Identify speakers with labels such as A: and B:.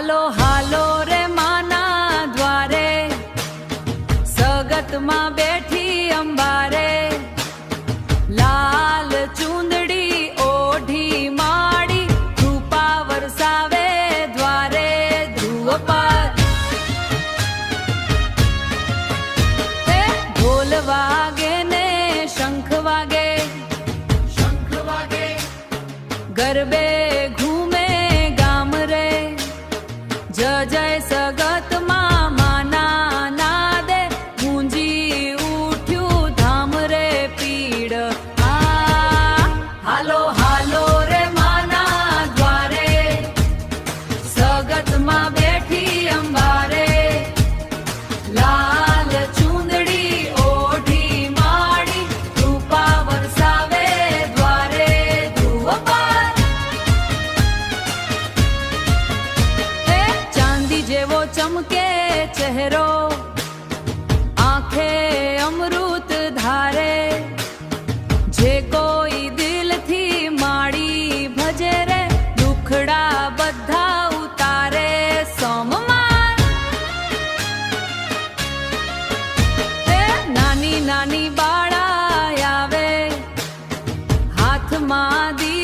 A: હાલો હાલો રે માના દ્વારે, સગતમાં બેઠી અંબારે, લાલ ચૂંદડી ઓઢી માડી, કૃપા વરસાવે દ્વારે ધ્રુવ પર. ઢોલ વાગે ને શંખ વાગે, શંખ વાગે, ગરબે ઘૂમે ગામ રે, જય જય સગતમાં માના નાદે, ગુંજી ઉઠ્યું ધામ રે પીડ. હાલો હાલો રે માના દ્વારે, સગતમાં બેઠી અંબારે, લાલ ચૂંદડી ઓઢી માડી, કૃપા વરસાવે દ્વારે ધ્રુવ પર. ચાંદી જેવો ચમકે ચહેરો, આંખે અમૃત ધારે, જે કોઈ દિલથી માડી ભજે રે, દુખડા બધા ઉતારે સોમમાં. નાની નાની બાળા આવે, હાથમાં દી